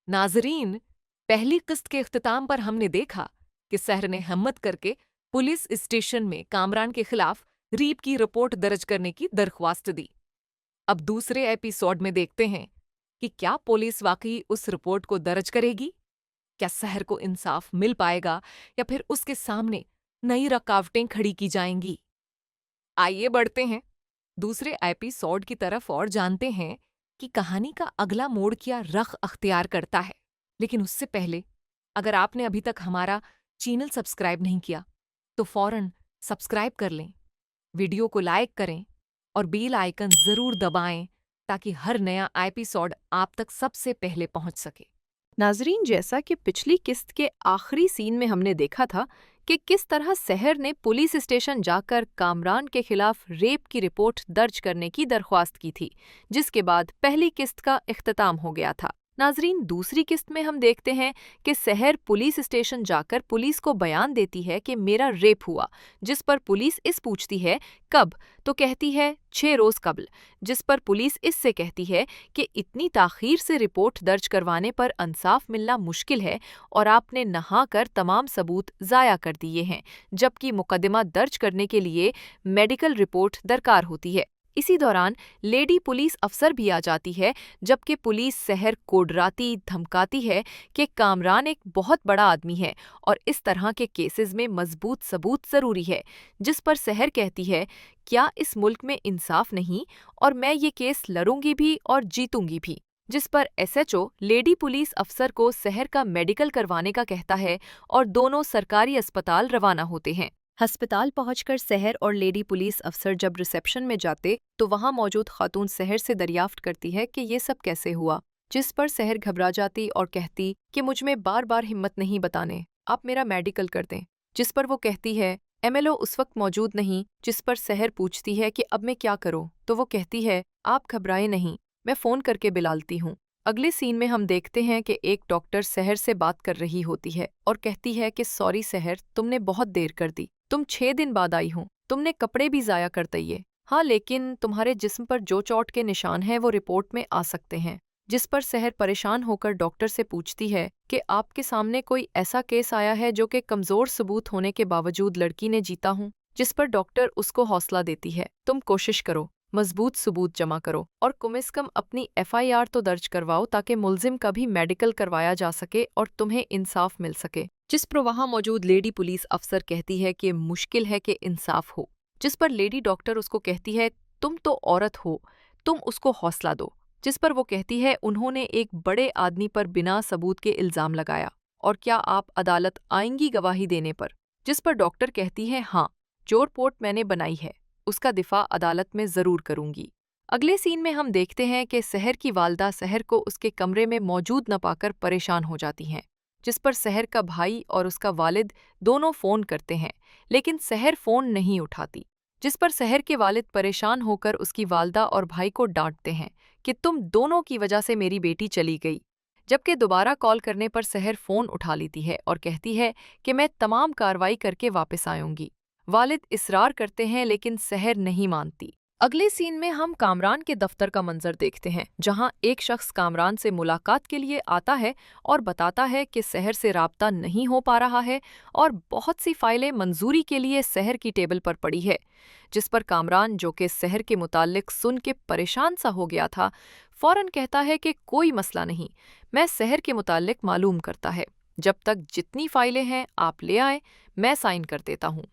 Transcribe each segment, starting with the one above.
ناظرین، پہلی قسط کے اختتام پر ہم نے دیکھا کہ سحر نے ہمت کر کے پولیس اسٹیشن میں کامران کے خلاف ریپ کی رپورٹ درج کرنے کی درخواست دی۔ اب دوسرے ایپیسوڈ میں دیکھتے ہیں کہ کیا پولیس واقعی اس رپورٹ کو درج کرے گی؟ کیا سحر کو انصاف مل پائے گا یا پھر اس کے سامنے نئی رکاوٹیں کھڑی کی جائیں گی؟ آئیے بڑھتے ہیں دوسرے ایپیسوڈ کی طرف اور جانتے ہیں کہ کہانی کا اگلا موڑ کیا رخ اختیار کرتا ہے۔ لیکن اس سے پہلے اگر آپ نے ابھی تک ہمارا چینل سبسکرائب نہیں کیا تو فوراً سبسکرائب کر لیں، ویڈیو کو لائک کریں اور بیل آئیکن ضرور دبائیں تاکہ ہر نیا ایپیسوڈ آپ تک سب سے پہلے پہنچ سکے۔ ناظرین، جیسا کہ پچھلی قسط کے آخری سین میں ہم نے دیکھا تھا کہ کس طرح سحر نے پولیس اسٹیشن جا کر کامران کے خلاف ریپ کی رپورٹ درج کرنے کی درخواست کی تھی، جس کے بعد پہلی قسط کا اختتام ہو گیا تھا۔ ناظرین، دوسری قسط میں ہم دیکھتے ہیں کہ سحر پولیس اسٹیشن جا کر پولیس کو بیان دیتی ہے کہ میرا ریپ ہوا، جس پر پولیس اس پوچھتی ہے کب، تو کہتی ہے 6 روز قبل، جس پر پولیس اس سے کہتی ہے کہ اتنی تاخیر سے رپورٹ درج کروانے پر انصاف ملنا مشکل ہے اور آپ نے نہا کر تمام ثبوت ضائع کر دیے ہیں، جبکہ مقدمہ درج کرنے کے لیے میڈیکل رپورٹ درکار ہوتی ہے۔ اسی دوران لیڈی پولیس افسر بھی آ جاتی ہے، جبکہ پولیس سحر کو ڈراتی دھمکاتی ہے کہ کامران ایک بہت بڑا آدمی ہے اور اس طرح کے کیسز میں مضبوط ثبوت ضروری ہے، جس پر سحر کہتی ہے کیا اس ملک میں انصاف نہیں اور میں یہ کیس لڑوں گی بھی اور جیتوں گی بھی، جس پر S H O lady police افسر کو سحر کا میڈیکل کروانے کا کہتا ہے اور دونوں سرکاری اسپتال روانہ ہوتے ہیں۔ ہسپتال پہنچ کر سحر اور لیڈی پولیس افسر جب ریسیپشن میں جاتے تو وہاں موجود خاتون سحر سے دریافت کرتی ہے کہ یہ سب کیسے ہوا، جس پر سحر گھبرا جاتی اور کہتی کہ مجھ میں بار بار ہمت نہیں بتانے، آپ میرا میڈیکل کر دیں، جس پر وہ کہتی ہے ایم ایل او اس وقت موجود نہیں، جس پر سحر پوچھتی ہے کہ اب میں کیا کروں، تو وہ کہتی ہے آپ گھبرائے نہیں، میں فون کر کے بلالتی ہوں۔ اگلے سین میں ہم دیکھتے ہیں کہ ایک ڈاکٹر سحر سے بات کر رہی ہوتی ہے اور کہتی ہے کہ سوری سحر، تم نے بہت دیر کر دی، تم 6 دن بعد آئی ہوں، تم نے کپڑے بھی ضائع کر دیے، ہاں لیکن تمہارے جسم پر جو چوٹ کے نشان ہیں وہ رپورٹ میں آ سکتے ہیں، جس پر سحر پریشان ہو کر ڈاکٹر سے پوچھتی ہے کہ آپ کے سامنے کوئی ایسا کیس آیا ہے جو کہ کمزور ثبوت ہونے کے باوجود لڑکی نے جیتا ہوں، جس پر ڈاکٹر اس کو حوصلہ دیتی ہے تم کوشش کرو، مضبوط ثبوت جمع کرو اور کم از کم اپنی ایف آئی آر تو درج کرواؤ تاکہ ملزم کا بھی میڈیکل کروایا جا سکے اور تمہیں انصاف مل سکے، جس پر وہاں موجود لیڈی پولیس افسر کہتی ہے کہ مشکل ہے کہ انصاف ہو، جس پر لیڈی ڈاکٹر اس کو کہتی ہے تم تو عورت ہو، تم اس کو حوصلہ دو، جس پر وہ کہتی ہے انہوں نے ایک بڑے آدمی پر بنا ثبوت کے الزام لگایا اور کیا آپ عدالت آئیں گی گواہی دینے پر، جس پر ڈاکٹر کہتی ہے ہاں، جو رپورٹ میں نے بنائی ہے اس کا دفاع عدالت میں ضرور کروں گی۔ اگلے سین میں ہم دیکھتے ہیں کہ سحر کی والدہ سحر کو اس کے کمرے میں موجود نہ پا کر پریشان ہو جاتی ہیں، جس پر سحر کا بھائی اور اس کا والد دونوں فون کرتے ہیں لیکن سحر فون نہیں اٹھاتی، جس پر سحر کے والد پریشان ہو کر اس کی والدہ اور بھائی کو ڈانٹتے ہیں کہ تم دونوں کی وجہ سے میری بیٹی چلی گئی، جبکہ دوبارہ کال کرنے پر سحر فون اٹھا لیتی ہے اور کہتی ہے کہ میں تمام کارروائی کر کے واپس آؤں گی۔ والد اصرار کرتے ہیں لیکن سحر نہیں مانتی۔ اگلے سین میں ہم کامران کے دفتر کا منظر دیکھتے ہیں، جہاں ایک شخص کامران سے ملاقات کے لیے آتا ہے اور بتاتا ہے کہ سحر سے رابطہ نہیں ہو پا رہا ہے اور بہت سی فائلیں منظوری کے لیے سحر کی ٹیبل پر پڑی ہے، جس پر کامران جو کہ سحر کے متعلق سن کے پریشان سا ہو گیا تھا، فوراً کہتا ہے کہ کوئی مسئلہ نہیں، میں سحر کے متعلق معلوم کرتا ہے، جب تک جتنی فائلیں ہیں آپ لے آئیں، میں سائن کر دیتا ہوں۔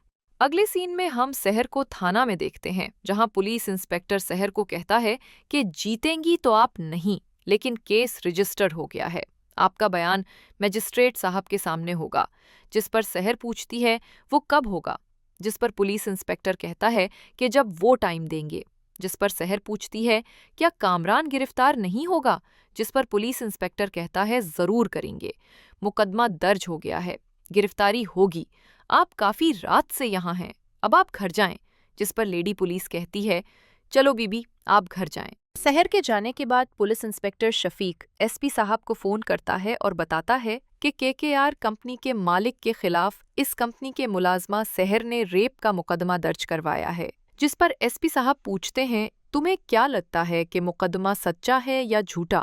اگلے سین میں ہم سحر کو تھانہ میں دیکھتے ہیں، جہاں پولیس انسپکٹر سحر کو کہتا ہے کہ جیتیں گی تو آپ نہیں، لیکن کیس رجسٹرڈ ہو گیا ہے، آپ کا بیان مجسٹریٹ صاحب کے سامنے ہوگا، جس پر سحر پوچھتی ہے وہ کب ہوگا، جس پر پولیس انسپکٹر کہتا ہے کہ جب وہ ٹائم دیں گے، جس پر سحر پوچھتی ہے کیا کامران گرفتار نہیں ہوگا، جس پر پولیس انسپکٹر کہتا ہے ضرور کریں گے، مقدمہ درج ہو گیا ہے، گرفتاری ہوگی، آپ کافی رات سے یہاں ہیں، اب آپ گھر جائیں، جس پر لیڈی پولیس کہتی ہے چلو بی بی آپ گھر جائیں۔ سحر کے جانے کے بعد پولیس انسپکٹر شفیق ایس پی صاحب کو فون کرتا ہے اور بتاتا ہے کہ کے آر کمپنی کے مالک کے خلاف اس کمپنی کے ملازمہ سحر نے ریپ کا مقدمہ درج کروایا ہے، جس پر ایس پی صاحب پوچھتے ہیں تمہیں کیا لگتا ہے کہ مقدمہ سچا ہے یا جھوٹا،